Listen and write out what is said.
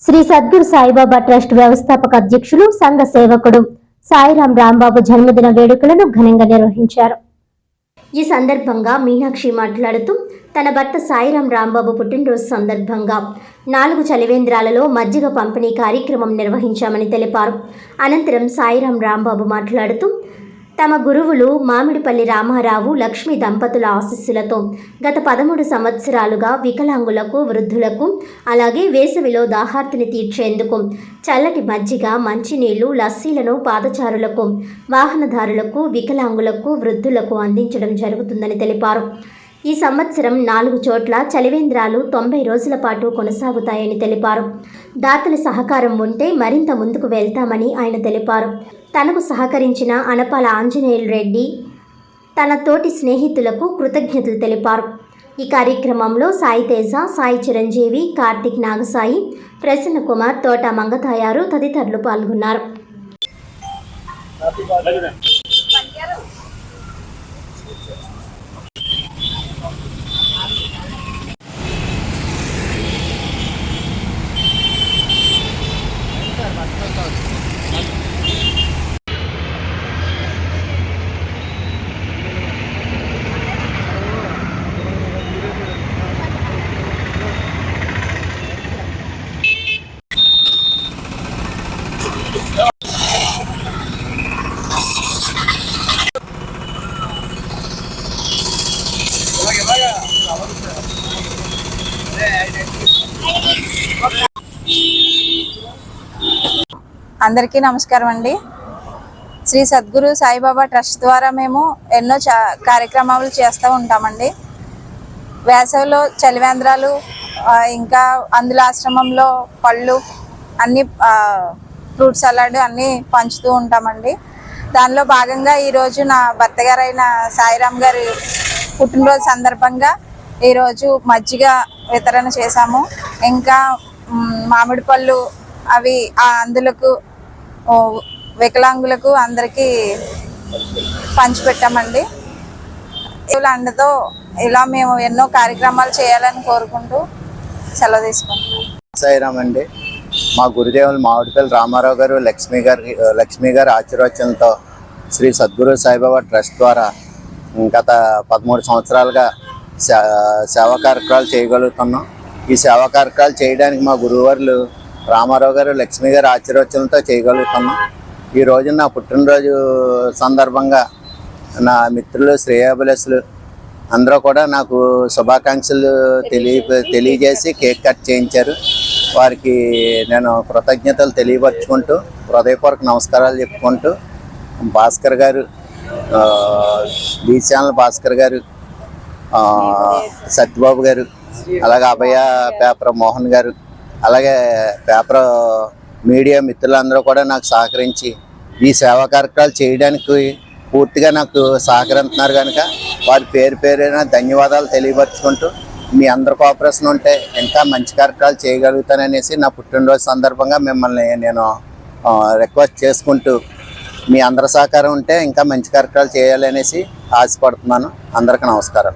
Shri Sadhguru Saibaba trust వ్యవస్థాపక అధ్యక్షులు సంఘ సేవకుడు సాయిరాం రాంబాబు జన్మదిన వేడుకలను ఘనంగా నిర్వహించారు. ఈ సందర్భంగా మీనాక్షి మాట్లాడుతూ తన భర్త సాయిరాం రాంబాబు పుట్టినరోజు సందర్భంగా 4 చలివేంద్రాలలో మజ్జిగ పంపిణీ కార్యక్రమం నిర్వహించామని తెలిపారు. అనంతరం సాయిరాం రాంబాబు మాట్లాడుతూ తమ గురువులు మామిడిపల్లి రామారావు లక్ష్మి దంపతుల ఆశీస్సులతో గత 13 సంవత్సరాలుగా వికలాంగులకు, వృద్ధులకు, అలాగే వేసవిలో దాహార్తిని తీర్చేందుకు చల్లటి మజ్జిగ, మంచినీళ్లు, లస్సీలను పాదచారులకు, వాహనదారులకు, వికలాంగులకు, వృద్ధులకు అందించడం జరుగుతుందని తెలిపారు. ఈ సంవత్సరం 4 చోట్ల చలివేంద్రాలు 90 రోజుల పాటు కొనసాగుతాయని తెలిపారు. దాతల సహకారం ఉంటే మరింత ముందుకు వెళ్తామని ఆయన తెలిపారు. తనకు సహకరించిన అనపాల ఆంజనేయులు రెడ్డి తన తోటి స్నేహితులకు కృతజ్ఞతలు తెలిపారు. ఈ కార్యక్రమంలో సాయి తేజ, సాయి చిరంజీవి, కార్తిక్ నాగసాయి, ప్రసన్న కుమార్, తోట మంగతాయారు తదితరులు పాల్గొన్నారు. అందరికీ నమస్కారం అండి. శ్రీ సద్గురు సాయిబాబా ట్రస్ట్ ద్వారా మేము ఎన్నో కార్యక్రమాలు చేస్తూ ఉంటామండి. వేసవిలో చలివేంద్రాలు, ఇంకా అందులో ఆశ్రమంలో పళ్ళు అన్నీ, ఫ్రూట్ సలాడ్ అన్నీ పంచుతూ ఉంటామండి. దానిలో భాగంగా ఈరోజు నా భర్త గారైన సాయిరాం గారి పుట్టినరోజు సందర్భంగా ఈరోజు మజ్జిగ వితరణ చేశాము. ఇంకా మామిడి పళ్ళు అవి అందులకు వికలాంగులకు అందరికీ పంచిపెట్టామండి. ఇలా అండతో ఇలా మేము ఎన్నో కార్యక్రమాలు చేయాలని కోరుకుంటూ సెలవు తీసుకుంటాం. సాయిరాం అండి. మా గురుదేవులు మామిడిపల్లి రామారావు గారు, లక్ష్మి గారి ఆశీర్వచనంతో శ్రీ సద్గురు సాయిబాబా ట్రస్ట్ ద్వారా గత 13 సంవత్సరాలుగా సేవా కార్యక్రమాలు చేయగలుగుతున్నాం. ఈ సేవా కార్యక్రమాలు చేయడానికి మా గురువారులు రామారావు గారు, లక్ష్మి గారి ఆశీర్వచనంతో చేయగలుగుతున్నాం. ఈ రోజు నా పుట్టినరోజు సందర్భంగా నా మిత్రులు, శ్రేయాభిలాషులు అందరూ కూడా నాకు శుభాకాంక్షలు తెలియజేసి కేక్ కట్ చేయించారు. వారికి నేను కృతజ్ఞతలు తెలియపరుచుకుంటూ హృదయపూర్వక నమస్కారాలు చెప్పుకుంటూ భాస్కర్ గారు, బీ ఛానల్ భాస్కర్ గారు, సత్యబాబు గారు, అలాగే అభయ పేపర్ మోహన్ గారు, అలాగే పేపర్ మీడియా మిత్రులందరూ కూడా నాకు సహకరించి ఈ సేవా కార్యక్రమాలు చేయడానికి పూర్తిగా నాకు సహకరిస్తున్నారు కనుక వారి పేరున ధన్యవాదాలు తెలియపరుచుకుంటూ మీ అందరి కోఆపరేషన్ ఉంటే ఇంకా మంచి కార్యక్రమాలు చేయగలుగుతాననేసి నా పుట్టినరోజు సందర్భంగా మిమ్మల్ని నేను రిక్వెస్ట్ చేసుకుంటూ మీ అందరి సహకారం ఉంటే ఇంకా మంచి కార్యక్రమాలు చేయాలనేసి ఆశపడుతున్నాను. అందరికీ నమస్కారం.